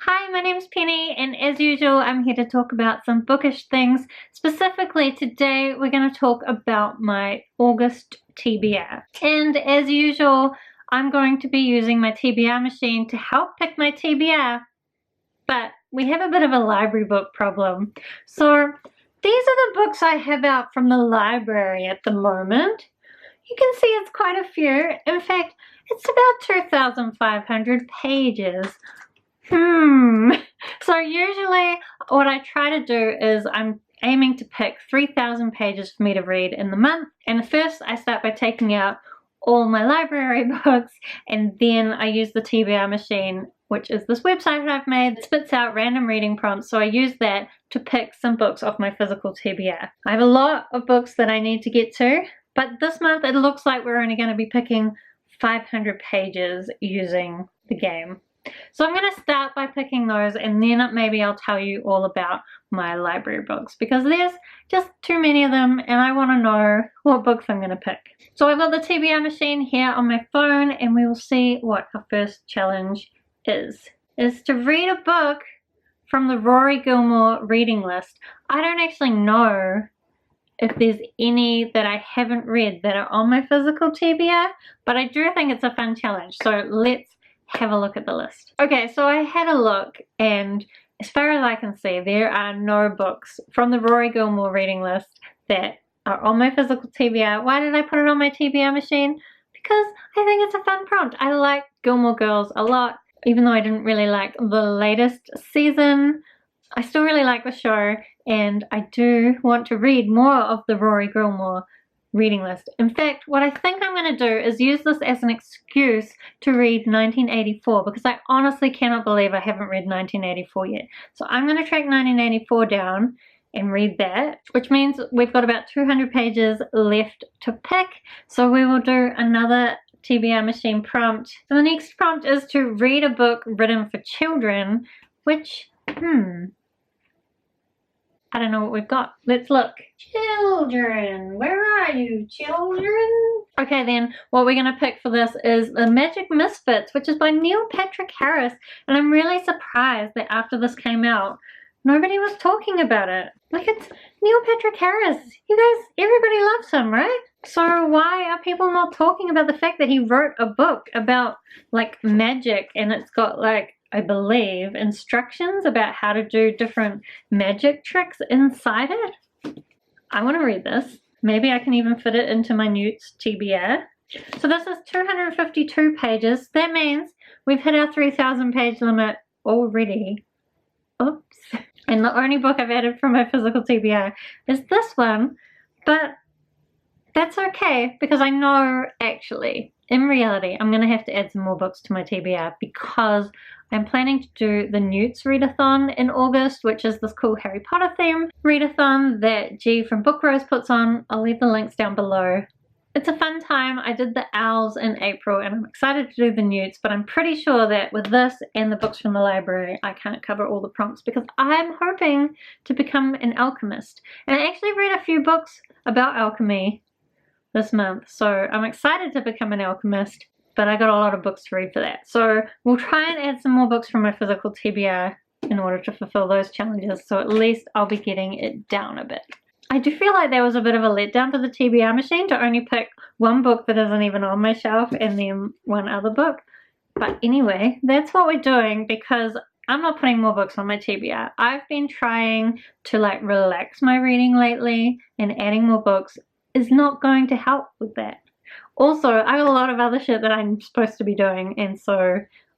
Hi, my name's Penny, and as usual, I'm here to talk about some bookish things. Specifically, today we're going to talk about my August TBR. And as usual, I'm going to be using my TBR machine to help pick my TBR, but we have a bit of a library book problem. So these are the books I have out from the library at the moment. You can see it's quite a few. In fact, it's about 2,500 pages. So usually what I try to do is I'm aiming to pick 3,000 pages for me to read in the month. And first I start by taking out all my library books, and then I use the TBR machine, which is this website that I've made. It spits out random reading prompts, so I use that to pick some books off my physical TBR. I have a lot of books that I need to get to, but this month it looks like we're only going to be picking 500 pages using the game. So I'm going to start by picking those, and then maybe I'll tell you all about my library books, because there's just too many of them and I want to know what books I'm going to pick. So I've got the TBR machine here on my phone, and we will see what our first challenge is to read a book from the Rory Gilmore reading list. I don't actually know if there's any that I haven't read that are on my physical TBR, but I do think it's a fun challenge. So let's have a look at the list. Okay, so I had a look, and as far as I can see, there are no books from the Rory Gilmore reading list that are on my physical TBR. Why did I put it on my TBR machine? Because I think it's a fun prompt. I like Gilmore Girls a lot, even though I didn't really like the latest season. I still really like the show, and I do want to read more of the Rory Gilmore reading list. In fact, what I think I'm going to do is use this as an excuse to read 1984, because I honestly cannot believe I haven't read 1984 yet. So I'm going to track 1984 down and read that, which means we've got about 200 pages left to pick. So we will do another TBR machine prompt. So the next prompt is to read a book written for children, which, I don't know what we've got. Let's look. Children, where are you, children? Okay, then what we're going to pick for this is The Magic Misfits, which is by Neil Patrick Harris. And I'm really surprised that after this came out, nobody was talking about it. Like, it's Neil Patrick Harris. You guys, everybody loves him, right? So why are people not talking about the fact that he wrote a book about, like, magic, and it's got, like, I believe, instructions about how to do different magic tricks inside it? I want to read this. Maybe I can even fit it into my Newt's TBR. So this is 252 pages. That means we've hit our 3,000 page limit already. Oops. And the only book I've added from my physical TBR is this one. But that's okay, because I know, actually, in reality, I'm going to have to add some more books to my TBR, because I'm planning to do the Newt's readathon in August, which is this cool Harry Potter theme readathon that G from Book Rose puts on. I'll leave the links down below. It's a fun time. I did the Owls in April, and I'm excited to do the Newts, but I'm pretty sure that with this and the books from the library, I can't cover all the prompts, because I'm hoping to become an alchemist. And I actually read a few books about alchemy this month, so I'm excited to become an alchemist, but I got a lot of books to read for that. So we'll try and add some more books from my physical TBR in order to fulfill those challenges, so at least I'll be getting it down a bit. I do feel like there was a bit of a letdown for the TBR machine to only pick one book that isn't even on my shelf and then one other book. But anyway, that's what we're doing, because I'm not putting more books on my TBR. I've been trying to, like, relax my reading lately, and adding more books is not going to help with that. Also, I have a lot of other shit that I'm supposed to be doing, and so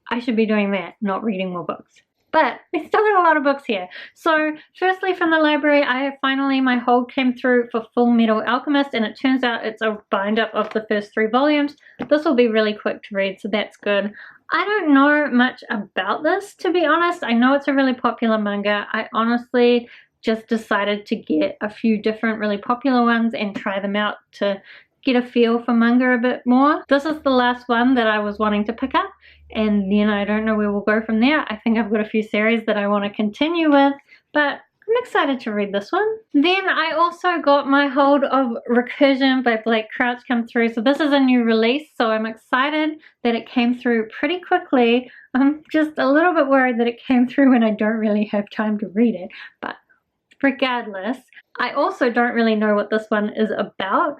I should be doing that, not reading more books. But we still got a lot of books here. So firstly, from the library, finally my hold came through for Full Metal Alchemist, and it turns out it's a bind up of the first 3 volumes. This will be really quick to read, so that's good. I don't know much about this, to be honest. I know it's a really popular manga. I honestly just decided to get a few different really popular ones and try them out to get a feel for manga a bit more. This is the last one that I was wanting to pick up, and then I don't know where we'll go from there. I think I've got a few series that I want to continue with, but I'm excited to read this one. Then I also got my hold of Recursion by Blake Crouch come through. So this is a new release, so I'm excited that it came through pretty quickly. I'm just a little bit worried that it came through when I don't really have time to read it, but regardless, I also don't really know what this one is about.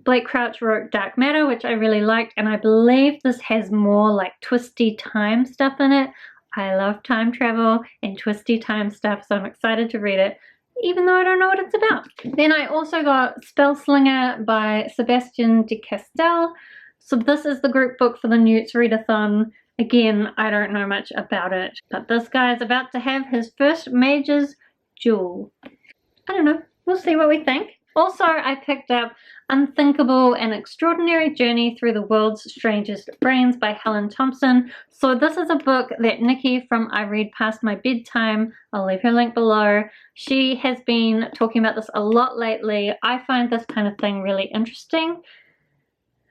Blake Crouch wrote Dark Matter, which I really liked, and I believe this has more like twisty time stuff in it. I love time travel and twisty time stuff, so I'm excited to read it, even though I don't know what it's about. Then I also got Spellslinger by Sebastian de Castell. So this is the group book for the Newts Readathon. Again, I don't know much about it, but this guy is about to have his first Mage's Duel. I don't know, we'll see what we think. Also, I picked up Unthinkable: An Extraordinary Journey Through the World's Strangest Brains by Helen Thompson. So this is a book that Nikki from I Read Past My Bedtime, I'll leave her link below, she has been talking about this a lot lately. I find this kind of thing really interesting,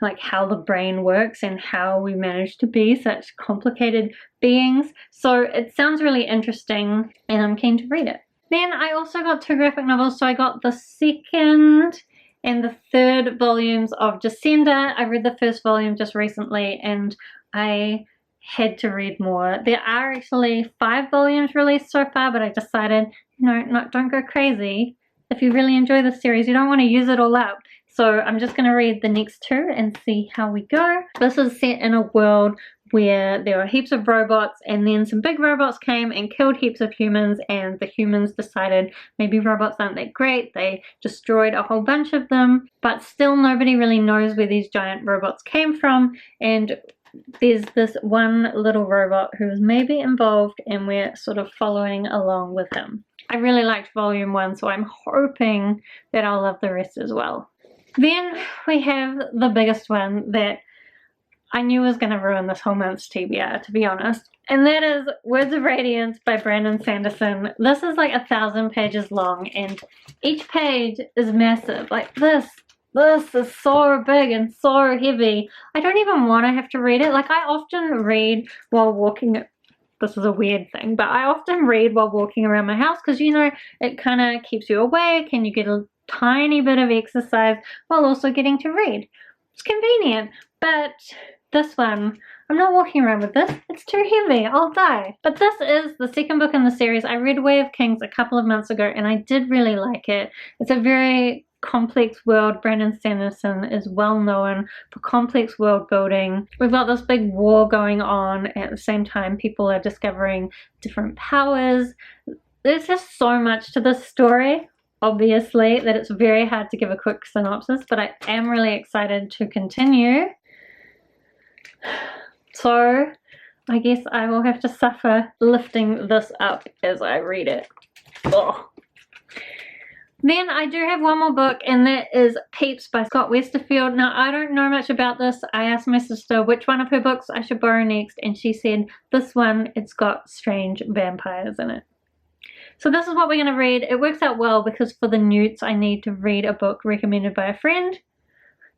like how the brain works and how we manage to be such complicated beings. So it sounds really interesting and I'm keen to read it. Then I also got 2 graphic novels. So I got the second and the third volumes of Descender. I read the first volume just recently and I had to read more. There are actually 5 volumes released so far, but I decided, you know, don't go crazy. If you really enjoy the series, you don't want to use it all up. So I'm just going to read the next 2 and see how we go. This is set in a world where there were heaps of robots and then some big robots came and killed heaps of humans, and the humans decided maybe robots aren't that great. They destroyed a whole bunch of them, but still nobody really knows where these giant robots came from, and there's this one little robot who is maybe involved and we're sort of following along with him. I really liked volume 1, so I'm hoping that I'll love the rest as well. Then we have the biggest one that I knew was going to ruin this whole month's TBR, to be honest. And that is Words of Radiance by Brandon Sanderson. This is like 1,000 pages long and each page is massive. Like this is so big and so heavy. I don't even want to have to read it. Like I often read while walking. This is a weird thing, but I often read while walking around my house because, you know, it kind of keeps you awake and you get a tiny bit of exercise while also getting to read. It's convenient, but this one, I'm not walking around with this. It's too heavy. I'll die. But this is the second book in the series. I read Way of Kings a couple of months ago and I did really like it. It's a very complex world. Brandon Sanderson is well known for complex world building. We've got this big war going on. At the same time, people are discovering different powers. There's just so much to this story, obviously, that it's very hard to give a quick synopsis, but I am really excited to continue. So I guess I will have to suffer lifting this up as I read it. Ugh. Then I do have one more book, and that is Peeps by Scott Westerfield. Now, I don't know much about this. I asked my sister which one of her books I should borrow next, and she said this one, it's got strange vampires in it. So this is what we're going to read. It works out well because for the Newts, I need to read a book recommended by a friend.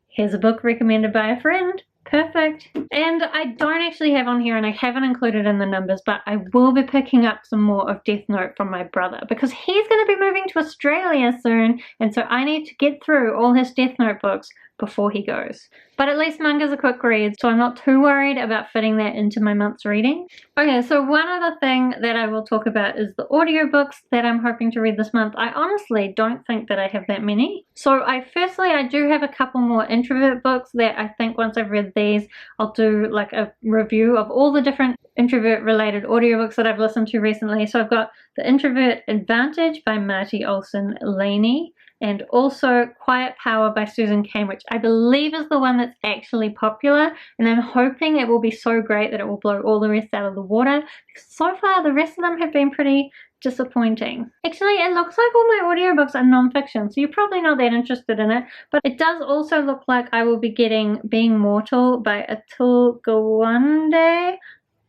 Here's a book recommended by a friend. Perfect. And I don't actually have on here, and I haven't included in the numbers, but I will be picking up some more of Death Note from my brother because he's going to be moving to Australia soon, and so I need to get through all his Death Note books before he goes. But at least manga's a quick read, so I'm not too worried about fitting that into my month's reading. Okay, so one other thing that I will talk about is the audiobooks that I'm hoping to read this month. I honestly don't think that I have that many. So firstly, I do have a couple more introvert books that I think once I've read these, I'll do like a review of all the different introvert related audiobooks that I've listened to recently. So I've got The Introvert Advantage by Marty Olson Laney, and also Quiet Power by Susan Cain, which I believe is the one that's actually popular, and I'm hoping it will be so great that it will blow all the rest out of the water, because so far the rest of them have been pretty disappointing. Actually, it looks like all my audiobooks are non-fiction, so you're probably not that interested in it, but it does also look like I will be getting Being Mortal by Atul Gawande.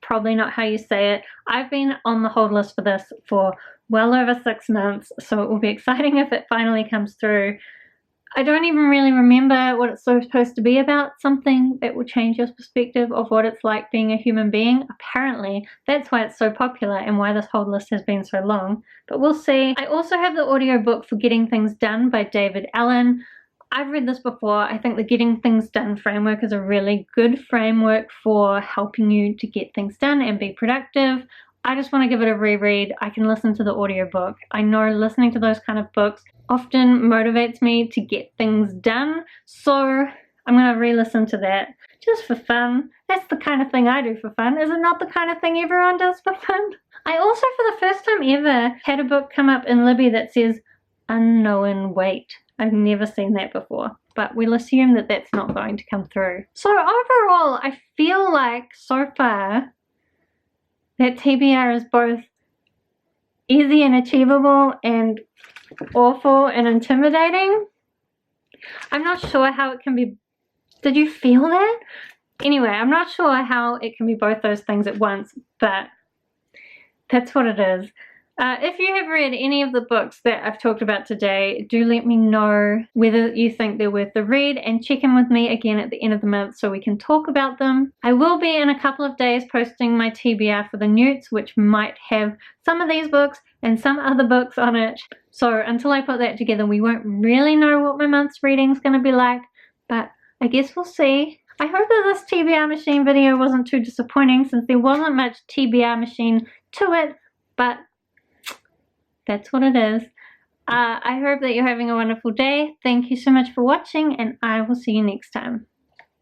Probably not how you say it. I've been on the hold list for this for well over 6 months, so it will be exciting if it finally comes through. I don't even really remember what it's supposed to be about, something that will change your perspective of what it's like being a human being. Apparently, that's why it's so popular and why this whole list has been so long, but we'll see. I also have the audiobook for Getting Things Done by David Allen. I've read this before. I think the Getting Things Done framework is a really good framework for helping you to get things done and be productive. I just want to give it a reread. I can listen to the audiobook. I know listening to those kind of books often motivates me to get things done, so I'm going to re-listen to that just for fun. That's the kind of thing I do for fun. Is it not the kind of thing everyone does for fun? I also, for the first time ever, had a book come up in Libby that says unknown weight. I've never seen that before, but we'll assume that that's not going to come through. So overall, I feel like so far that TBR is both easy and achievable and awful and intimidating. I'm not sure how it can be. Did you feel that? Anyway, I'm not sure how it can be both those things at once, but that's what it is. If you have read any of the books that I've talked about today, do let me know whether you think they're worth the read, and check in with me again at the end of the month so we can talk about them. I will be in a couple of days posting my TBR for the Newts, which might have some of these books and some other books on it. So until I put that together, we won't really know what my month's reading is going to be like, but I guess we'll see. I hope that this TBR Machine video wasn't too disappointing, since there wasn't much TBR Machine to it, but that's what it is. I hope that you're having a wonderful day. Thank you so much for watching, and I will see you next time.